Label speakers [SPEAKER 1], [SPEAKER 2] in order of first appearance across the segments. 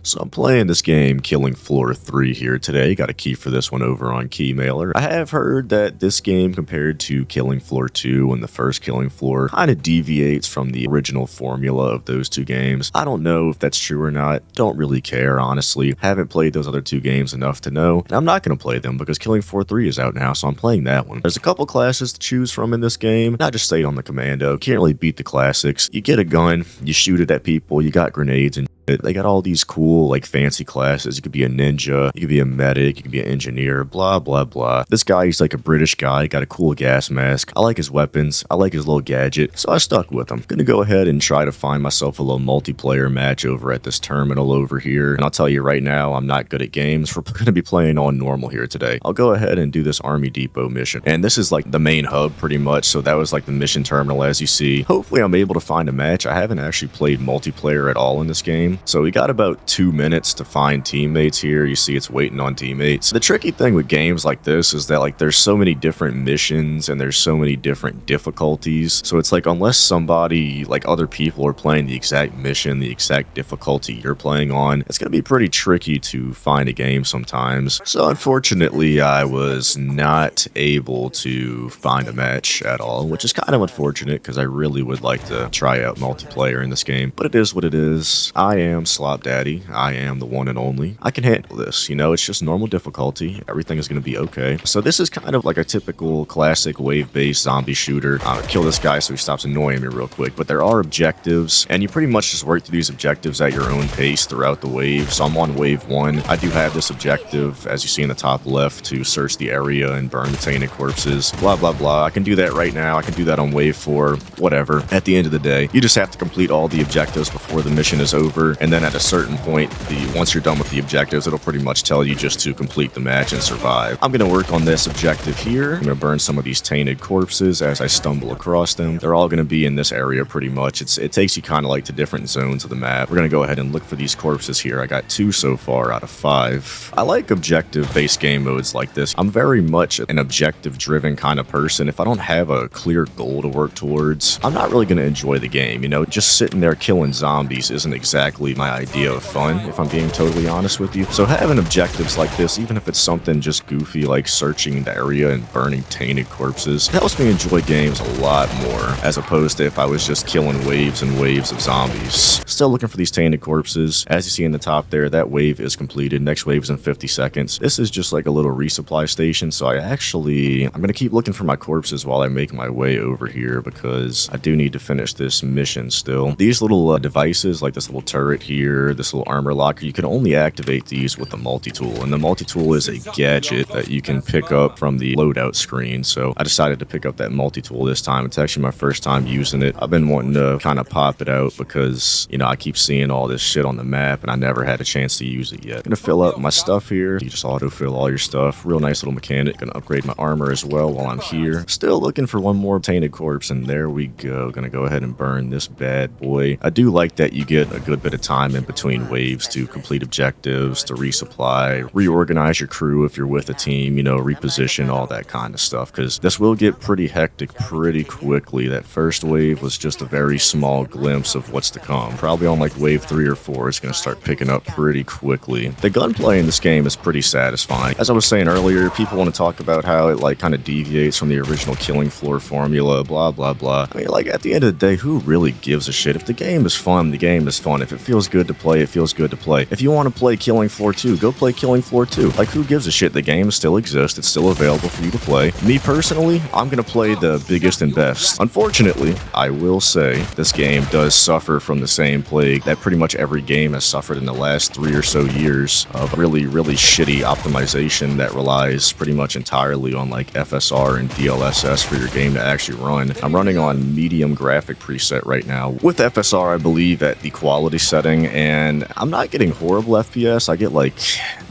[SPEAKER 1] So I'm playing this game, Killing Floor 3 here today. Got a key for this one over on Keymailer. I have heard that this game, compared to Killing Floor 2 and the first Killing Floor, kind of deviates from the original formula of those two games. I don't know if that's true or not. Don't really care, honestly. Haven't played those other two games enough to know, and I'm not going to play them because Killing Floor 3 is out now, so I'm playing that one. There's a couple classes to choose from in this game. I just stayed on the commando. Can't really beat the classics. You get a gun, you shoot it at people, you got grenades, and they got all these cool, like, fancy classes. You could be a ninja, you could be a medic, you could be an engineer, blah, blah, blah. This guy, he's like a British guy, got a cool gas mask. I like his weapons. I like his little gadget, so I stuck with him. Gonna go ahead and try to find myself a little multiplayer match over at this terminal over here. And I'll tell you right now, I'm not good at games. We're gonna be playing on normal here today. I'll go ahead and do this Army Depot mission. And this is like the main hub pretty much, so that was like the mission terminal as you see. Hopefully I'm able to find a match. I haven't actually played multiplayer at all in this game, so we got about 2 minutes to find teammates here. You see it's waiting on teammates. The tricky thing with games like this is that, like, there's so many different missions and there's so many different difficulties, so it's like unless somebody, like other people, are playing the exact mission, the exact difficulty you're playing on, it's gonna be pretty tricky to find a game sometimes. So unfortunately I was not able to find a match at all, which is kind of unfortunate because I really would like to try out multiplayer in this game, but it is what it is. I am Slop Daddy. I am the one and only. I can handle this, you know, it's just normal difficulty. Everything is going to be okay. So this is kind of like a typical classic wave-based zombie shooter. Kill this guy so he stops annoying me real quick, but there are objectives, and you pretty much just work through these objectives at your own pace throughout the wave. So I'm on wave 1. I do have this objective, as you see in the top left, to search the area and burn the tainted corpses, blah, blah, blah. I can do that right now. I can do that on wave 4, whatever. At the end of the day, you just have to complete all the objectives before the mission is over, and then at a certain point, once you're done with the objectives, it'll pretty much tell you just to complete the match and survive. I'm going to work on this objective here. I'm going to burn some of these tainted corpses as I stumble across them. They're all going to be in this area pretty much. It takes you kind of like to different zones of the map. We're going to go ahead and look for these corpses here. I got 2 so far out of 5. I like objective-based game modes like this. I'm very much an objective-driven kind of person. If I don't have a clear goal to work towards, I'm not really going to enjoy the game. You know, just sitting there killing zombies isn't exactly my idea of fun, if I'm being totally honest with you. So having objectives like this, even if it's something just goofy like searching the area and burning tainted corpses, it helps me enjoy games a lot more, as opposed to if I was just killing waves and waves of zombies. Still looking for these tainted corpses. As you see in the top there, that wave is completed. Next wave is in 50 seconds. This is just like a little resupply station, so I'm gonna keep looking for my corpses while I make my way over here, because I do need to finish this mission still. These little devices, like this little turret here, this little armor locker, you can only activate these with the multi-tool, and the multi-tool is a gadget that you can pick up from the loadout screen. So I decided to pick up that multi-tool this time. It's actually my first time using it. I've been wanting to kind of pop it out because, you know, I keep seeing all this shit on the map and I never had a chance to use it yet. Gonna fill up my stuff here. You just autofill all your stuff. Real nice little mechanic. Gonna upgrade my armor as well while I'm here. Still looking for one more tainted corpse, and there we go. Gonna go ahead and burn this bad boy. I do like that you get a good bit of time in between waves to complete objectives, to resupply, reorganize your crew if you're with a team, you know, reposition, all that kind of stuff, because this will get pretty hectic pretty quickly. That first wave was just a very small glimpse of what's to come. Probably on like wave 3 or 4, it's going to start picking up pretty quickly. The gunplay in this game is pretty satisfying. As I was saying earlier, people want to talk about how it like kind of deviates from the original Killing Floor formula, blah, blah, blah. I mean, like, at the end of the day, who really gives a shit? If the game is fun, the game is fun. If it feels good to play, it feels good to play. If you want to play Killing Floor 2, go play Killing Floor 2. Like, who gives a shit? The game still exists. It's still available for you to play. Me personally, I'm gonna play the biggest and best. Unfortunately, I will say this game does suffer from the same plague that pretty much every game has suffered in the last 3 or so years of really, really shitty optimization that relies pretty much entirely on like FSR and DLSS for your game to actually run. I'm running on medium graphic preset right now with FSR, I believe, at the quality setting, and I'm not getting horrible FPS. I get like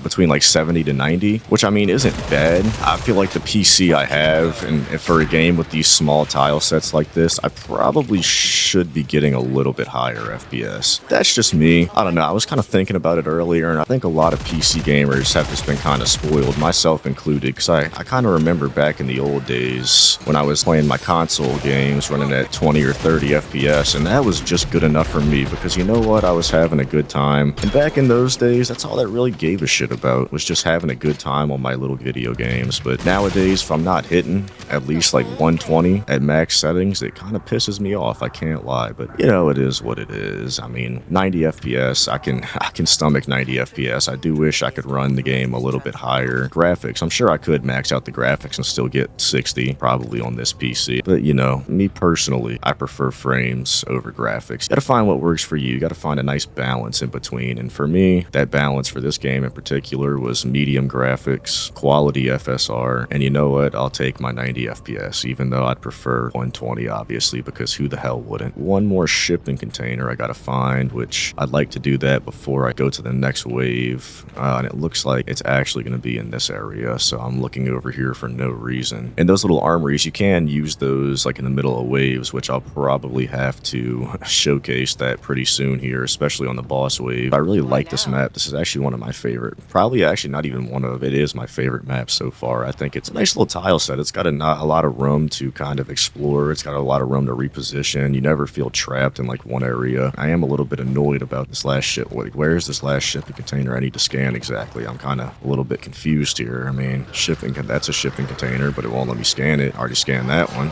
[SPEAKER 1] between like 70 to 90, which I mean isn't bad. I feel like the PC I have, and for a game with these small tile sets like this, I probably should be getting a little bit higher FPS. That's just me. I don't know. I was kind of thinking about it earlier, and I think a lot of PC gamers have just been kind of spoiled, myself included, because I kind of remember back in the old days when I was playing my console games running at 20 or 30 FPS, and that was just good enough for me because you know what? I was having a good time. And back in those days, that's all that really gave a shit about, was just having a good time on my little video games. But nowadays, if I'm not hitting at least like 120 at max settings, it kind of pisses me off. I can't lie, but you know, it is what it is. I mean, 90 FPS, I can stomach 90 FPS. I do wish I could run the game a little bit higher. Graphics, I'm sure I could max out the graphics and still get 60 probably on this PC. But you know, me personally, I prefer frames over graphics. You gotta find what works for you. You gotta find a nice balance in between. And for me, that balance for this game in particular was medium graphics, quality FSR, and you know what? I'll take my 90 FPS, even though I'd prefer 120, obviously, because who the hell wouldn't? One more shipping container I gotta find, which I'd like to do that before I go to the next wave, and it looks like it's actually gonna be in this area, so I'm looking over here for no reason. And those little armories, you can use those like in the middle of waves, which I'll probably have to showcase that pretty soon here, especially on the boss wave. I really like this map. This is actually one of my favorite, probably actually not even one of, it is my favorite map so far. I think it's a nice little tile set. It's got a lot of room to kind of explore. It's got a lot of room to reposition. You never feel trapped in like one area. I am a little bit annoyed about this last ship. Where is this last shipping container I need to scan exactly? I'm kind of a little bit confused here. I mean, that's a shipping container, but it won't let me scan it. I already scanned that one.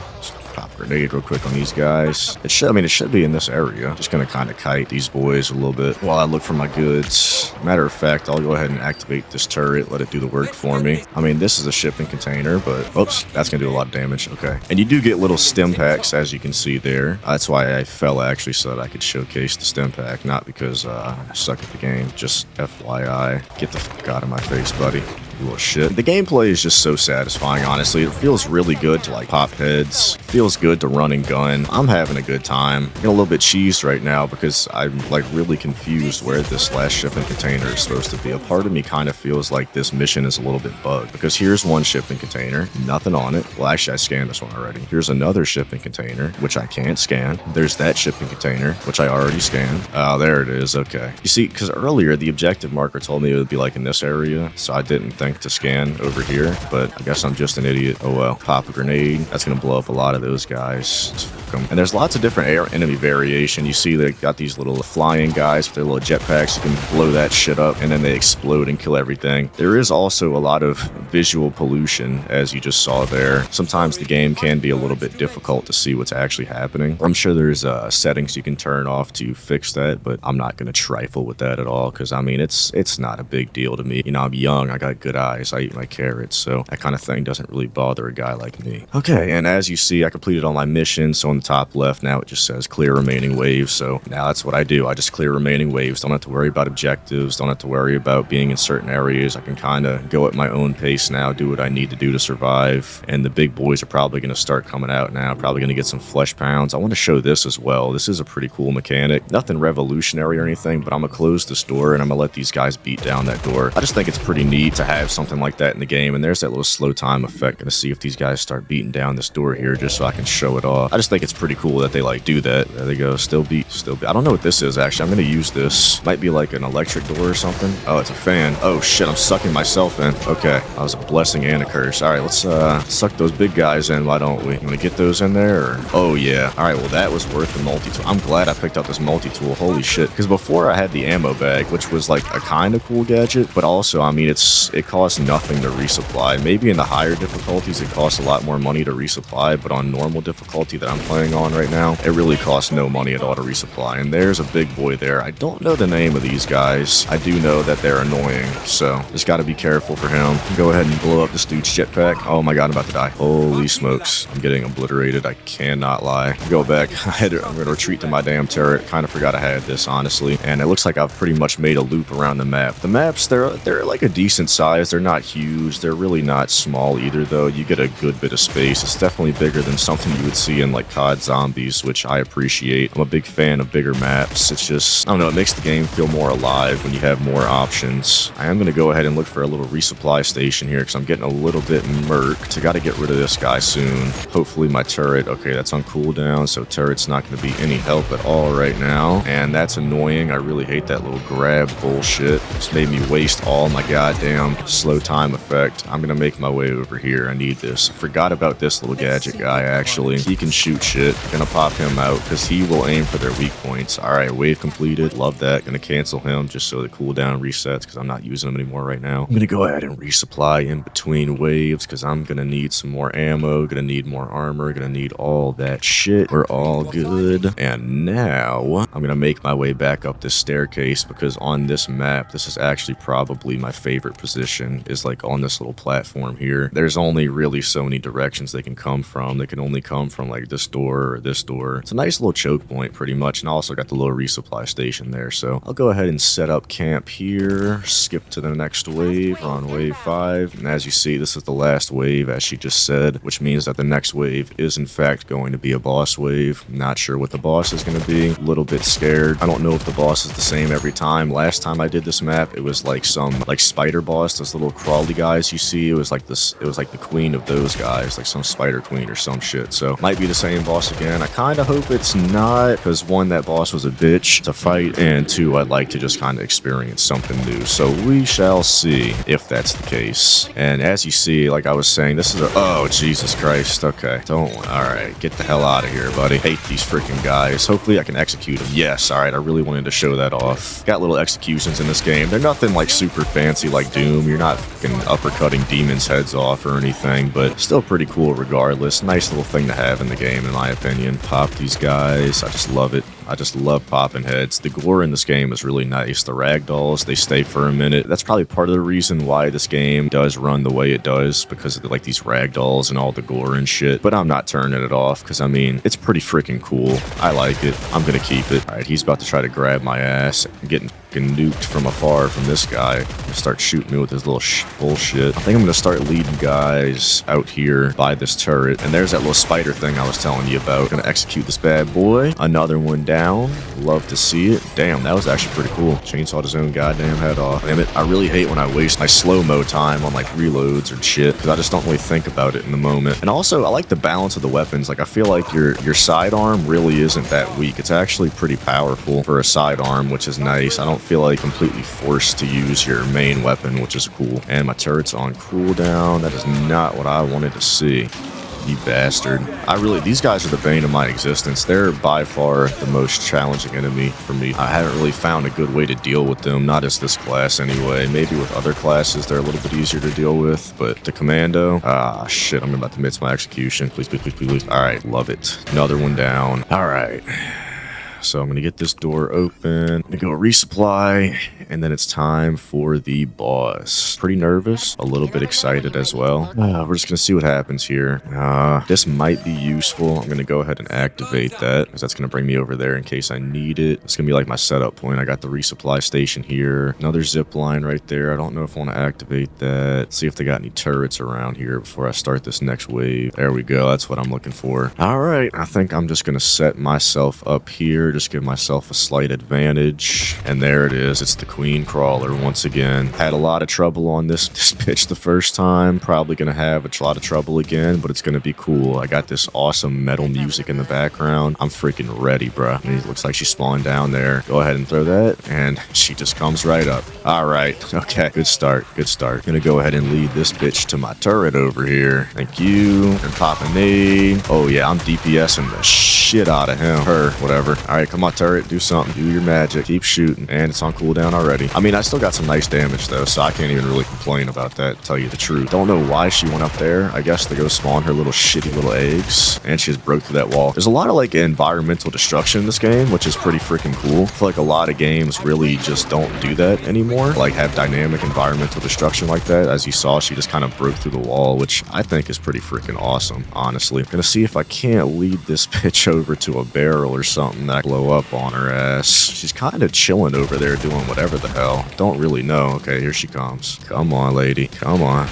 [SPEAKER 1] Pop grenade real quick on these guys. It should be in this area. Just gonna kind of kite these boys a little bit while I look for my goods. Matter of fact, I'll go ahead and activate this turret, let it do the work for me. I mean, this is a shipping container, but oops, that's gonna do a lot of damage. Okay, and you do get little stim packs, as you can see there. That's why I fell actually, so that I could showcase the stim pack, not because I suck at the game. Just FYI, get the fuck out of my face, buddy. Little shit. The gameplay is just so satisfying, honestly. It feels really good to like pop heads. Feels good to run and gun. I'm having a good time. Getting a little bit cheesed right now because I'm like really confused where this last shipping container is supposed to be. A part of me kind of feels like this mission is a little bit bugged because here's one shipping container, nothing on it. Well, actually I scanned this one already. Here's another shipping container, which I can't scan. There's that shipping container, which I already scanned. Oh, there it is. Okay. You see, because earlier the objective marker told me it would be like in this area, so I didn't think to scan over here, but I guess I'm just an idiot. Oh well. Pop a grenade. That's gonna blow up a lot of those guys. And there's lots of different air enemy variation. You see they got these little flying guys with their little jetpacks. You can blow that shit up and then they explode and kill everything. There is also a lot of visual pollution, as you just saw there. Sometimes the game can be a little bit difficult to see what's actually happening. I'm sure there's settings you can turn off to fix that, but I'm not gonna trifle with that at all because I mean it's not a big deal to me. You know, I'm young, I got good eyes, I eat my carrots, so that kind of thing doesn't really bother a guy like me. Okay, and as you see, I completed all my missions. So on the top left now it just says clear remaining waves. So now that's what I do. I just clear remaining waves. Don't have to worry about objectives. Don't have to worry about being in certain areas. I can kind of go at my own pace now, do what I need to do to survive. And the big boys are probably going to start coming out now. Probably going to get some flesh pounds. I want to show this as well. This is a pretty cool mechanic. Nothing revolutionary or anything, but I'm going to close this door and I'm going to let these guys beat down that door. I just think it's pretty neat to have something like that in the game. And there's that little slow time effect. Gonna see if these guys start beating down this door here just so I can show it off. I just think it's pretty cool that they like do that. There they go. Still beat. I don't know what this is actually. I'm gonna use this. Might be like an electric door or something. Oh, it's a fan. Oh shit, I'm sucking myself in. Okay, that was a blessing and a curse. All right, let's suck those big guys in. Why don't we? You wanna get those in there? Or? Oh yeah. All right, well that was worth the multi-tool. I'm glad I picked up this multi-tool. Holy shit. Because before I had the ammo bag, which was like a kind of cool gadget, but also I mean it costs nothing to resupply. Maybe in the higher difficulties it costs a lot more money to resupply, but on normal difficulty that I'm playing on right now, it really costs no money at all to resupply. And there's a big boy there. I don't know the name of these guys. I do know that they're annoying, so just got to be careful for him. Go ahead and blow up this dude's jetpack. Oh my god, I'm about to die. Holy smokes, I'm getting obliterated. I cannot lie. Go back. I'm gonna retreat to my damn turret. Kind of forgot I had this, honestly. And it looks like I've pretty much made a loop around the map. The maps, they're like a decent size. guys. They're not huge. They're really not small either, though. You get a good bit of space. It's definitely bigger than something you would see in like COD Zombies, which I appreciate. I'm a big fan of bigger maps. It's just, I don't know, it makes the game feel more alive when you have more options. I am going to go ahead and look for a little resupply station here because I'm getting a little bit murked. I got to get rid of this guy soon. Hopefully my turret, okay, that's on cooldown, so turret's not going to be any help at all right now, and that's annoying. I really hate that little grab bullshit. It's made me waste all my goddamn slow time effect. I'm going to make my way over here. I need this. I forgot about this little gadget guy, actually. He can shoot shit. Gonna pop him out because he will aim for their weak points. All right, wave completed. Love that. Gonna cancel him just so the cooldown resets because I'm not using him anymore right now. I'm gonna go ahead and resupply in between waves because I'm gonna need some more ammo, gonna need more armor, gonna need all that shit. We're all good. And now I'm gonna make my way back up this staircase because on this map, this is actually probably my favorite position, is like on this little platform here. There's only really so many directions they can come from. They can only come from like this door or this door. It's a nice little choke point pretty much, and I also got the little resupply station there. So I'll go ahead and set up camp here, skip to the next wave. We're on wave 5, and as you see, this is the last wave, as she just said, which means that the next wave is in fact going to be a boss wave. Not sure what the boss is going to be. A little bit scared. I don't know if the boss is the same every time. Last time I did this map, it was like some like spider boss, those little crawly guys you see. It was like this, it was like the queen of those guys, like some spider queen or some shit. So might be the same boss again. I kind of hope it's not, because one, that boss was a bitch to fight, and two, I'd like to just kind of experience something new. So we shall see if that's the case. And as you see, like I was saying, this is a, oh Jesus Christ, okay, don't, all right, get the hell out of here, buddy. Hate these freaking guys. Hopefully I can execute them. Yes, all right, I really wanted to show that off. Got little executions in this game. They're nothing like super fancy like Doom. You're not fucking uppercutting demons' heads off or anything, but still pretty cool regardless. Nice little thing to have in the game, in my opinion. Pop these guys. I just love it. I just love popping heads. The gore in this game is really nice. The ragdolls, they stay for a minute. That's probably part of the reason why this game does run the way it does, because of like these ragdolls and all the gore and shit. But I'm not turning it off because, I mean, it's pretty freaking cool. I like it. I'm gonna keep it. All right, he's about to try to grab my ass. I'm getting nuked from afar from this guy. Start shooting me with his little bullshit. I think I'm gonna start leading guys out here by this turret, and there's that little spider thing I was telling you about. Gonna execute this bad boy. Another one down. Love to see it. Damn, that was actually pretty cool. Chainsawed his own goddamn head off. Damn it, I really hate when I waste my slow-mo time on like reloads or shit, because I just don't really think about it in the moment. And also, I like the balance of the weapons. Like, I feel like your sidearm really isn't that weak. It's actually pretty powerful for a sidearm, which is nice. I don't feel like completely forced to use your main weapon, which is cool. And my turret's on cooldown. That is not what I wanted to see. You bastard. These guys are the bane of my existence. They're by far the most challenging enemy for me. I haven't really found a good way to deal with them, not as this class anyway. Maybe with other classes they're a little bit easier to deal with, but the commando, shit, I'm about to miss my execution. Please, please, please, please. All right, love it. Another one down. All right. So I'm going to get this door open. I'm going to go resupply, and then it's time for the boss. Pretty nervous, a little bit excited as well. We're just going to see what happens here. This might be useful. I'm going to go ahead and activate that, because that's going to bring me over there in case I need it. It's going to be like my setup point. I got the resupply station here. Another zip line right there. I don't know if I want to activate that. See if they got any turrets around here before I start this next wave. There we go. That's what I'm looking for. All right. I think I'm just going to set myself up here. Just give myself a slight advantage, and there it is. It's the Queen Crawler once again. Had a lot of trouble on this pitch the first time. Probably gonna have a lot of trouble again, but it's gonna be cool. I got this awesome metal music in the background. I'm freaking ready, bruh. And it looks like she spawned down there. Go ahead and throw that, and she just comes right up. All right, okay, good start, good start. Gonna go ahead and lead this bitch to my turret over here. Thank you. And pop a nade. Oh yeah, I'm DPSing the shit out of him, her, whatever. All right, come on, turret, do something, do your magic, keep shooting, and it's on cooldown already. I mean, I still got some nice damage though, so I can't even really complain about that, to tell you the truth. Don't know why she went up there. I guess to go spawn her little shitty little eggs, and she just broke through that wall. There's a lot of like environmental destruction in this game, which is pretty freaking cool. I feel like a lot of games really just don't do that anymore, like have dynamic environmental destruction like that. As you saw, she just kind of broke through the wall, which I think is pretty freaking awesome, honestly. I'm gonna see if I can't lead this bitch over to a barrel or something that I blow up on her ass. She's kind of chilling over there doing whatever the hell. Don't really know. Okay, here she comes. Come on, lady. Come on.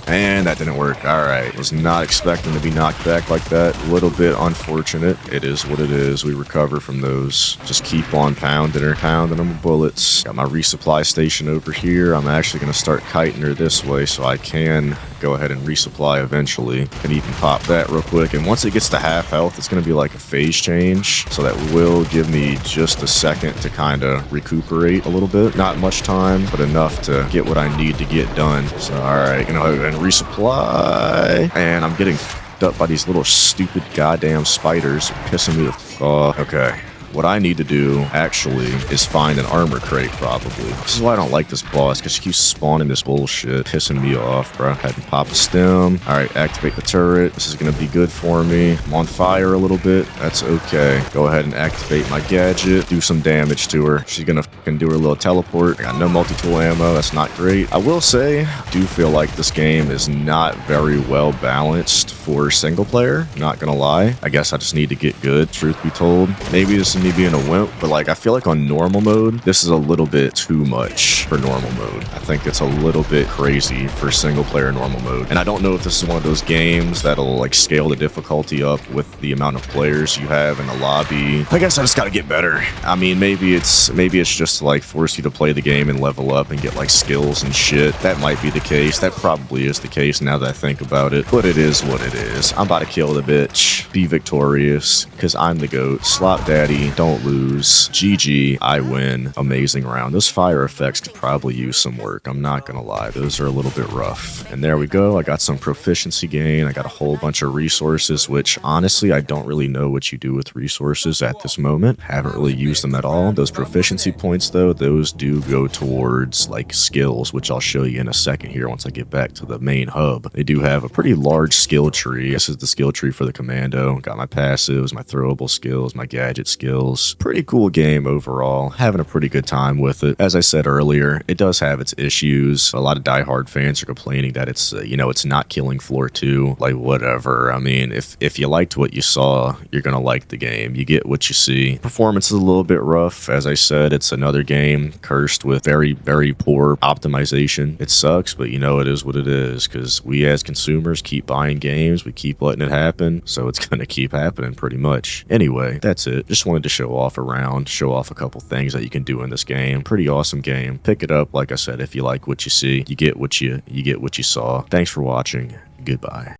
[SPEAKER 1] And that didn't work. Alright. Was not expecting to be knocked back like that. A little bit unfortunate. It is what it is. We recover from those. Just keep on pounding her. Pounding them with bullets. Got my resupply station over here. I'm actually going to start kiting her this way so I can go ahead and resupply eventually. Can even pop that real quick. And once it gets to half health, it's going to be like a phase change. So that will give me just a second to kind of recuperate a little bit. Not much time, but enough to get what I need to get done. So, alright, gonna go ahead and resupply. And I'm getting f***ed up by these little stupid goddamn spiders. Pissing me the f*** off. Okay. What I need to do, actually, is find an armor crate, probably. This is why I don't like this boss, because she keeps spawning this bullshit. Pissing me off, bro. Had to pop a stem. Alright, activate the turret. This is going to be good for me. I'm on fire a little bit. That's okay. Go ahead and activate my gadget. Do some damage to her. She's going to fucking do her little teleport. I got no multi-tool ammo. That's not great. I will say, I do feel like this game is not very well balanced for single player. Not going to lie. I guess I just need to get good, truth be told. Maybe this is me being a wimp, but like I feel like on normal mode this is a little bit too much for normal mode. I think it's a little bit crazy for single player normal mode, and I don't know if this is one of those games that'll like scale the difficulty up with the amount of players you have in the lobby. I guess I just gotta get better. I mean, maybe it's just to like force you to play the game and level up and get like skills and shit. That might be the case. That probably is the case now that I think about it, but it is what it is. I'm about to kill the bitch, be victorious, because I'm the GOAT. Slop daddy, don't lose. GG, I win. Amazing round. Those fire effects could probably use some work. I'm not gonna lie. Those are a little bit rough. And there we go. I got some proficiency gain. I got a whole bunch of resources, which honestly, I don't really know what you do with resources at this moment. Haven't really used them at all. Those proficiency points though, those do go towards like skills, which I'll show you in a second here once I get back to the main hub. They do have a pretty large skill tree. This is the skill tree for the commando. Got my passives, my throwable skills, my gadget skills. Pretty cool game overall. Having a pretty good time with it. As I said earlier, it does have its issues. A lot of diehard fans are complaining that it's, it's not Killing Floor 2. Like, whatever. I mean, if you liked what you saw, you're gonna like the game. You get what you see. Performance is a little bit rough. As I said, it's another game cursed with very, very poor optimization. It sucks, but it is what it is, because we as consumers keep buying games. We keep letting it happen, so it's gonna keep happening pretty much. Anyway, that's it. Just wanted to show off around, show off a couple things that you can do in this game. Pretty awesome game. Pick it up. Like I said, if you like what you see, you get what you saw. Thanks for watching. Goodbye.